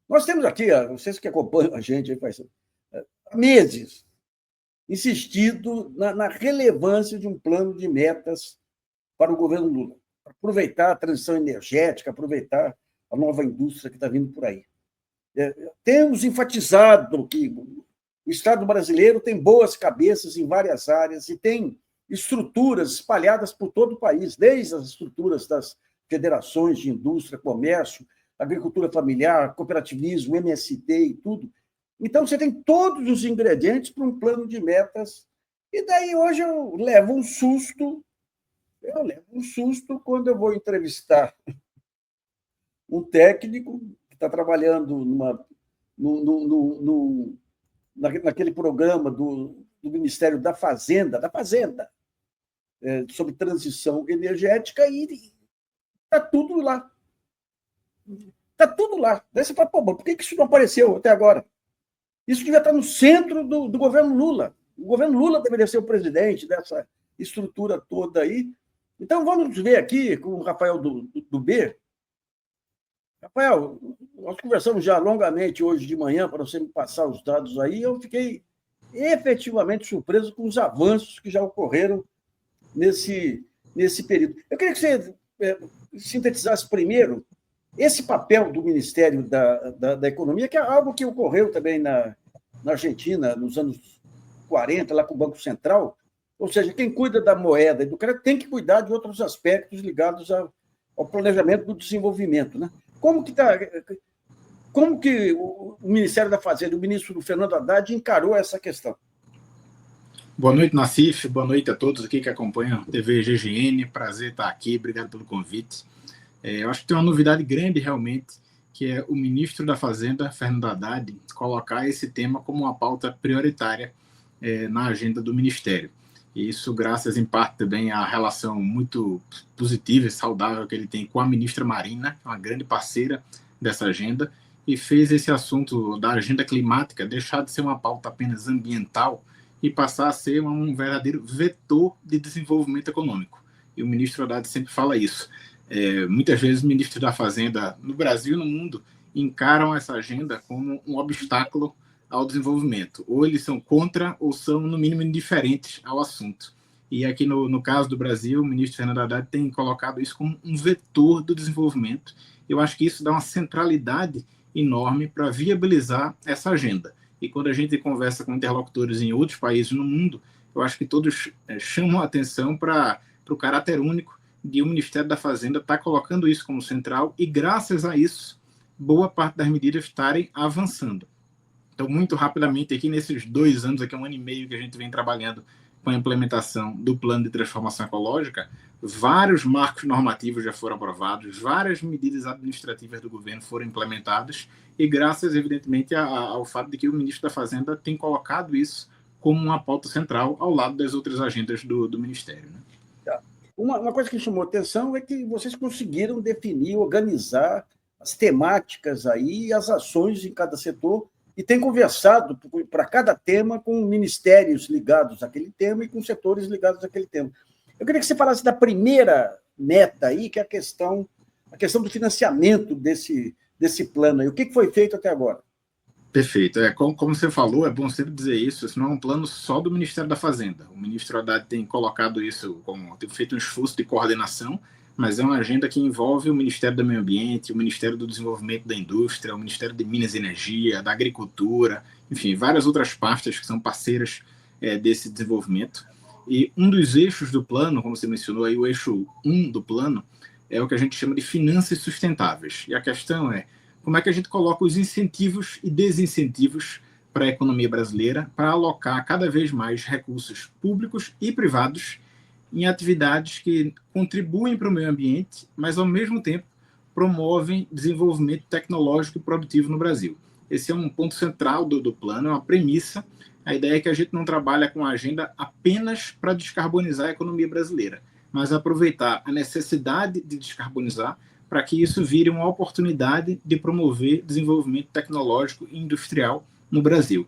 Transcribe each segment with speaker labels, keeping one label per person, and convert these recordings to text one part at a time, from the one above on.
Speaker 1: Nós temos aqui, vocês que acompanham a gente há meses, insistido na relevância de um plano de metas para o governo Lula. Aproveitar a transição energética, aproveitar a nova indústria que está vindo por aí. Temos enfatizado que o Estado brasileiro tem boas cabeças em várias áreas e tem estruturas espalhadas por todo o país, desde as estruturas das federações de indústria, comércio, agricultura familiar, cooperativismo, MST e tudo. Então, você tem todos os ingredientes para um plano de metas. E daí, hoje, eu levo um susto quando eu vou entrevistar um técnico que está trabalhando naquele programa do Ministério da Fazenda, sobre transição energética, e está tudo lá. Está tudo lá. Daí você fala, por que isso não apareceu até agora? Isso devia estar no centro do governo Lula. O governo Lula deveria ser o presidente dessa estrutura toda aí. Então, vamos ver aqui com o Rafael do B. Rafael, nós conversamos já longamente hoje de manhã para você me passar os dados aí. Eu fiquei efetivamente surpreso com os avanços que já ocorreram nesse período. Eu queria que você sintetizasse primeiro esse papel do Ministério da Economia, que é algo que ocorreu também na Argentina, nos anos 40, lá com o Banco Central. Ou seja, quem cuida da moeda e do crédito tem que cuidar de outros aspectos ligados ao planejamento do desenvolvimento, né? Como que o Ministério da Fazenda, o ministro Fernando Haddad, encarou essa questão?
Speaker 2: Boa noite, Nassif. Boa noite a todos aqui que acompanham a TV GGN. Prazer estar aqui. Obrigado pelo convite. Eu acho que tem uma novidade grande, realmente, que é o ministro da Fazenda, Fernando Haddad, colocar esse tema como uma pauta prioritária na agenda do Ministério. E isso graças, em parte, também à relação muito positiva e saudável que ele tem com a ministra Marina, uma grande parceira dessa agenda, e fez esse assunto da agenda climática deixar de ser uma pauta apenas ambiental e passar a ser um verdadeiro vetor de desenvolvimento econômico. E o ministro Haddad sempre fala isso. Muitas vezes, ministros da Fazenda, no Brasil e no mundo, encaram essa agenda como um obstáculo ao desenvolvimento. Ou eles são contra, ou são, no mínimo, indiferentes ao assunto. E aqui, no caso do Brasil, o ministro Fernando Haddad tem colocado isso como um vetor do desenvolvimento. Eu acho que isso dá uma centralidade enorme para viabilizar essa agenda. E quando a gente conversa com interlocutores em outros países no mundo, eu acho que todos chamam a atenção para o caráter único de o Ministério da Fazenda estar colocando isso como central e, graças a isso, boa parte das medidas estarem avançando. Então, muito rapidamente, aqui nesses 2 anos, aqui 1 ano e meio que a gente vem trabalhando com a implementação do Plano de Transformação Ecológica, vários marcos normativos já foram aprovados, várias medidas administrativas do governo foram implementadas e graças, evidentemente, ao fato de que o ministro da Fazenda tem colocado isso como uma pauta central ao lado das outras agendas do Ministério, né?
Speaker 1: Uma coisa que chamou atenção é que vocês conseguiram definir, organizar as temáticas aí, as ações em cada setor, e tem conversado para cada tema com ministérios ligados àquele tema e com setores ligados àquele tema. Eu queria que você falasse da primeira meta aí, que é a questão do financiamento desse plano aí. O que foi feito até agora?
Speaker 2: Perfeito. Como você falou, é bom sempre dizer isso não é um plano só do Ministério da Fazenda. O ministro Haddad tem colocado isso tem feito um esforço de coordenação, mas é uma agenda que envolve o Ministério do Meio Ambiente, o Ministério do Desenvolvimento da Indústria, o Ministério de Minas e Energia, da Agricultura, enfim, várias outras pastas que são parceiras desse desenvolvimento. E um dos eixos do plano, como você mencionou aí, o eixo 1 do plano, é o que a gente chama de finanças sustentáveis. E a questão é como é que a gente coloca os incentivos e desincentivos para a economia brasileira para alocar cada vez mais recursos públicos e privados em atividades que contribuem para o meio ambiente, mas, ao mesmo tempo, promovem desenvolvimento tecnológico e produtivo no Brasil. Esse é um ponto central do plano, é uma premissa. A ideia é que a gente não trabalha com a agenda apenas para descarbonizar a economia brasileira, mas aproveitar a necessidade de descarbonizar para que isso vire uma oportunidade de promover desenvolvimento tecnológico e industrial no Brasil.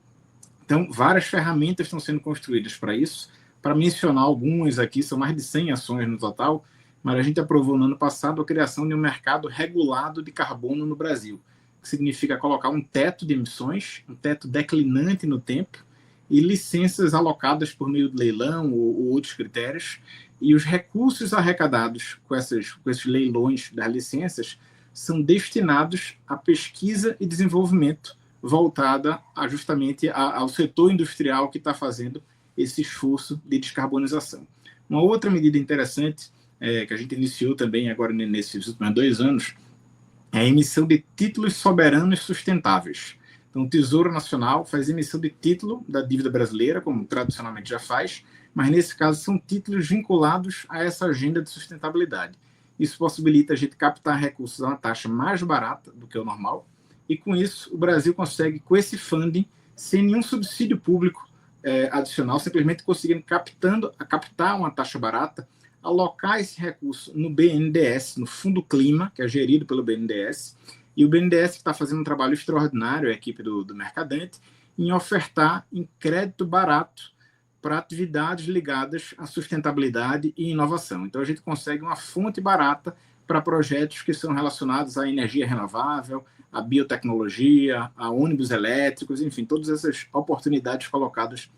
Speaker 2: Então, várias ferramentas estão sendo construídas para isso. Para mencionar algumas aqui, são mais de 100 ações no total, mas a gente aprovou no ano passado a criação de um mercado regulado de carbono no Brasil. que significa colocar um teto de emissões, um teto declinante no tempo, e licenças alocadas por meio de leilão ou outros critérios, e os recursos arrecadados com esses leilões das licenças são destinados à pesquisa e desenvolvimento voltada justamente ao setor industrial que está fazendo esse esforço de descarbonização. Uma outra medida interessante que a gente iniciou também agora nesses últimos 2 anos é a emissão de títulos soberanos sustentáveis. Então, o Tesouro Nacional faz emissão de título da dívida brasileira, como tradicionalmente já faz, mas nesse caso são títulos vinculados a essa agenda de sustentabilidade. Isso possibilita a gente captar recursos a uma taxa mais barata do que o normal, e com isso o Brasil consegue, com esse funding, sem nenhum subsídio público adicional, simplesmente conseguindo captar uma taxa barata, alocar esse recurso no BNDES, no Fundo Clima, que é gerido pelo BNDES, e o BNDES está fazendo um trabalho extraordinário, a equipe do Mercadante, em ofertar em crédito barato para atividades ligadas à sustentabilidade e inovação. Então, a gente consegue uma fonte barata para projetos que são relacionados à energia renovável, à biotecnologia, a ônibus elétricos, enfim, todas essas oportunidades colocadas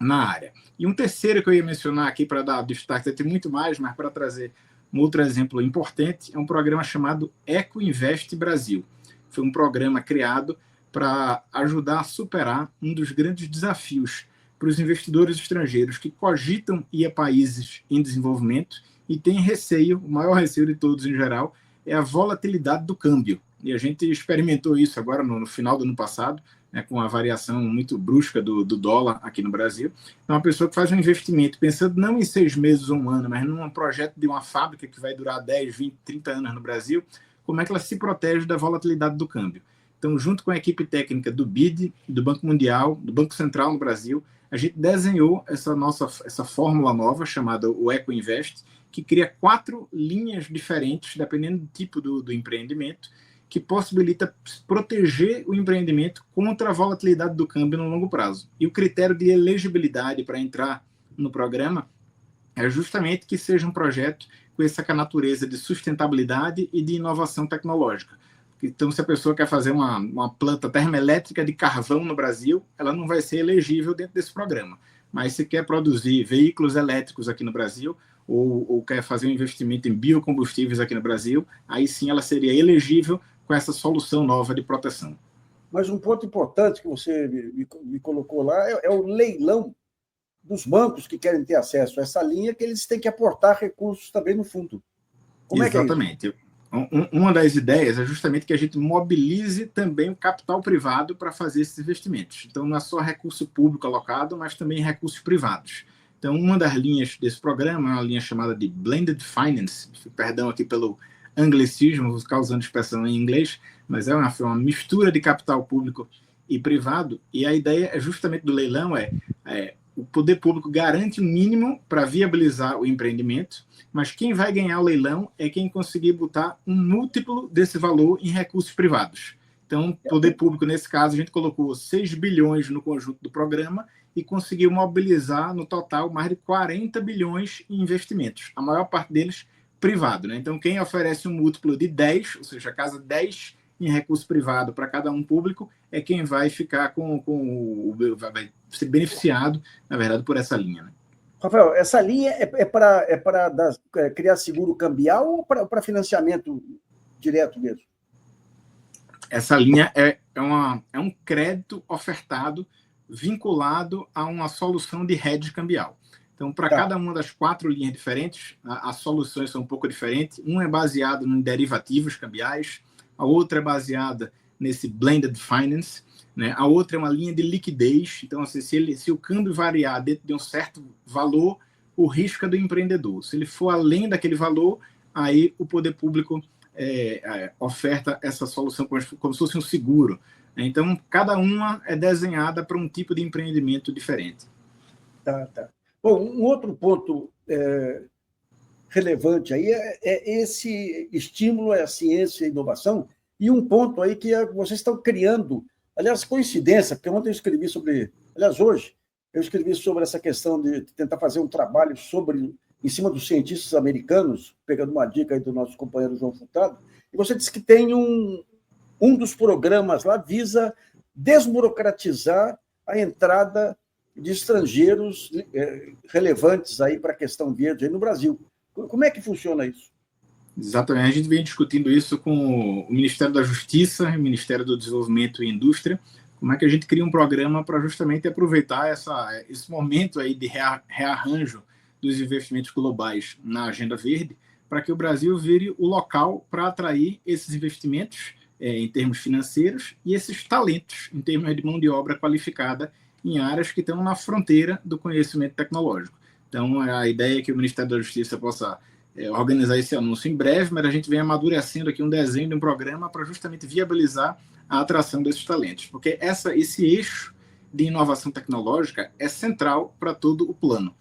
Speaker 2: na área. E um terceiro que eu ia mencionar aqui para dar destaque, tem muito mais, mas para trazer um outro exemplo importante, é um programa chamado EcoInvest Brasil. Foi um programa criado para ajudar a superar um dos grandes desafios para os investidores estrangeiros que cogitam ir a países em desenvolvimento e têm receio, o maior receio de todos em geral, é a volatilidade do câmbio. E a gente experimentou isso agora no final do ano passado, com a variação muito brusca do dólar aqui no Brasil. Então, uma pessoa que faz um investimento pensando não em 6 meses ou 1 ano, mas num projeto de uma fábrica que vai durar 10, 20, 30 anos no Brasil, como é que ela se protege da volatilidade do câmbio? Então, junto com a equipe técnica do BID, do Banco Mundial, do Banco Central no Brasil, a gente desenhou essa fórmula nova chamada o EcoInvest, que cria 4 linhas diferentes, dependendo do tipo do empreendimento, que possibilita proteger o empreendimento contra a volatilidade do câmbio no longo prazo. E o critério de elegibilidade para entrar no programa é justamente que seja um projeto com essa natureza de sustentabilidade e de inovação tecnológica. Então, se a pessoa quer fazer uma planta termoelétrica de carvão no Brasil, ela não vai ser elegível dentro desse programa. Mas se quer produzir veículos elétricos aqui no Brasil, ou quer fazer um investimento em biocombustíveis aqui no Brasil, aí sim ela seria elegível com essa solução nova de proteção.
Speaker 1: Mas um ponto importante que você me colocou lá é o leilão dos bancos que querem ter acesso a essa linha, que eles têm que aportar recursos também no fundo. Como
Speaker 2: Exatamente. É que é isso? Uma das ideias é justamente que a gente mobilize também o capital privado para fazer esses investimentos. Então, não é só recurso público alocado, mas também recursos privados. Então, uma das linhas desse programa é uma linha chamada de Blended Finance, perdão aqui pelo anglicismo, vou ficar usando expressão em inglês, mas é uma mistura de capital público e privado, e a ideia é justamente do leilão o poder público garante o mínimo para viabilizar o empreendimento, mas quem vai ganhar o leilão é quem conseguir botar um múltiplo desse valor em recursos privados. Então, poder público, nesse caso, a gente colocou 6 bilhões no conjunto do programa e conseguiu mobilizar, no total, mais de 40 bilhões em investimentos, a maior parte deles privado, né? Então, quem oferece um múltiplo de 10, ou seja, casa 10 em recurso privado para cada um público, é quem vai ficar vai ser beneficiado, na verdade, por essa linha. Né?
Speaker 1: Rafael, essa linha é para criar seguro cambial ou para financiamento direto mesmo?
Speaker 2: Essa linha é um crédito ofertado vinculado a uma solução de hedge cambial. Então, para cada uma das 4 linhas diferentes, as soluções são um pouco diferentes. Uma é baseada em derivativos cambiais, a outra é baseada nesse blended finance, né? A outra é uma linha de liquidez. Então, assim, se o câmbio variar dentro de um certo valor, o risco é do empreendedor. Se ele for além daquele valor, aí o poder público oferta essa solução como se fosse um seguro. Então, cada uma é desenhada para um tipo de empreendimento diferente.
Speaker 1: Tá. Bom, um outro ponto relevante aí é esse estímulo à ciência e inovação, e um ponto aí que vocês estão criando, aliás, coincidência, porque ontem eu escrevi hoje, eu escrevi sobre essa questão de tentar fazer um trabalho em cima dos cientistas americanos, pegando uma dica aí do nosso companheiro João Furtado, e você disse que tem um dos programas lá visa desburocratizar a entrada de estrangeiros relevantes aí para a questão verde aí no Brasil. Como é que funciona isso?
Speaker 2: Exatamente. A gente vem discutindo isso com o Ministério da Justiça, o Ministério do Desenvolvimento e Indústria. Como é que a gente cria um programa para justamente aproveitar esse momento aí de rearranjo dos investimentos globais na agenda verde, para que o Brasil vire o local para atrair esses investimentos em termos financeiros e esses talentos em termos de mão de obra qualificada em áreas que estão na fronteira do conhecimento tecnológico. Então, a ideia é que o Ministério da Justiça possa organizar esse anúncio em breve, mas a gente vem amadurecendo aqui um desenho de um programa para justamente viabilizar a atração desses talentos, porque esse eixo de inovação tecnológica é central para todo o plano.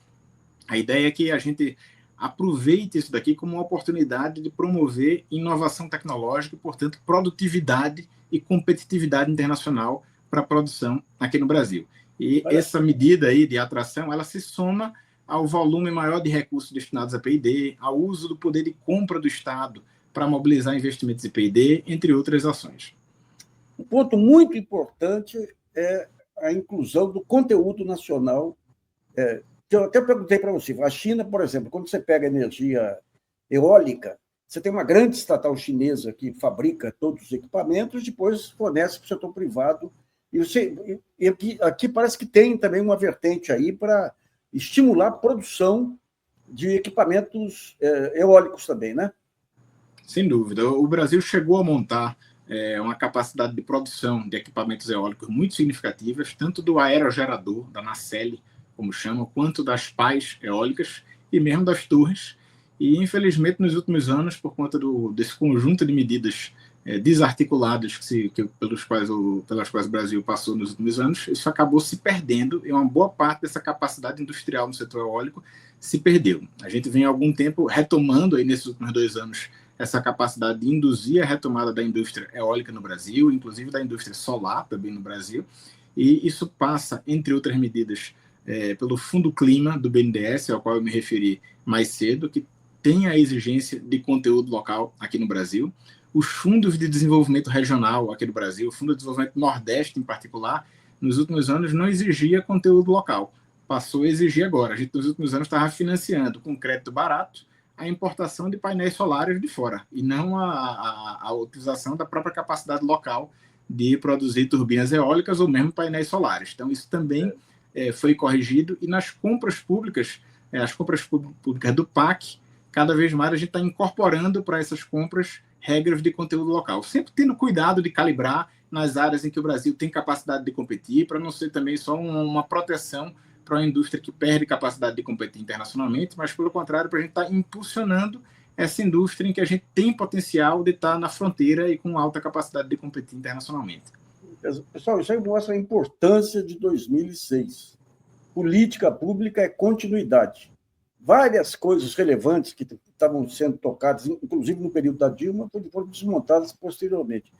Speaker 2: A ideia é que a gente aproveite isso daqui como uma oportunidade de promover inovação tecnológica e, portanto, produtividade e competitividade internacional para a produção aqui no Brasil. E essa medida aí de atração, ela se soma ao volume maior de recursos destinados a P&D, ao uso do poder de compra do Estado para mobilizar investimentos em P&D, entre outras ações.
Speaker 1: Um ponto muito importante é a inclusão do conteúdo nacional. Eu até perguntei para você, a China, por exemplo, quando você pega energia eólica, você tem uma grande estatal chinesa que fabrica todos os equipamentos, depois fornece para o setor privado. E aqui parece que tem também uma vertente aí para estimular a produção de equipamentos eólicos também, né?
Speaker 2: Sem dúvida. O Brasil chegou a montar uma capacidade de produção de equipamentos eólicos muito significativas, tanto do aerogerador, da nacelle, como chamam, quanto das pás eólicas e mesmo das torres. E, infelizmente, nos últimos anos, por conta desse conjunto de medidas desarticuladas pelas quais o Brasil passou nos últimos anos, isso acabou se perdendo e uma boa parte dessa capacidade industrial no setor eólico se perdeu. A gente vem há algum tempo retomando, aí, nesses últimos 2 anos, essa capacidade de induzir a retomada da indústria eólica no Brasil, inclusive da indústria solar também no Brasil, e isso passa, entre outras medidas, pelo Fundo Clima do BNDES, ao qual eu me referi mais cedo, que tem a exigência de conteúdo local aqui no Brasil, os fundos de desenvolvimento regional aqui no Brasil, o Fundo de Desenvolvimento Nordeste em particular, nos últimos anos não exigia conteúdo local, passou a exigir agora. A gente nos últimos anos estava financiando com crédito barato a importação de painéis solares de fora, e não a utilização da própria capacidade local de produzir turbinas eólicas ou mesmo painéis solares. Então, isso também foi corrigido, e nas compras públicas, as compras públicas do PAC, cada vez mais a gente está incorporando para essas compras regras de conteúdo local, sempre tendo cuidado de calibrar nas áreas em que o Brasil tem capacidade de competir, para não ser também só uma proteção para uma indústria que perde capacidade de competir internacionalmente, mas, pelo contrário, para a gente estar impulsionando essa indústria em que a gente tem potencial de estar na fronteira e com alta capacidade de competir internacionalmente.
Speaker 1: Pessoal, isso aí mostra a importância de 2006. Política pública é continuidade. Várias coisas relevantes que estavam sendo tocadas, inclusive no período da Dilma, foram desmontadas posteriormente.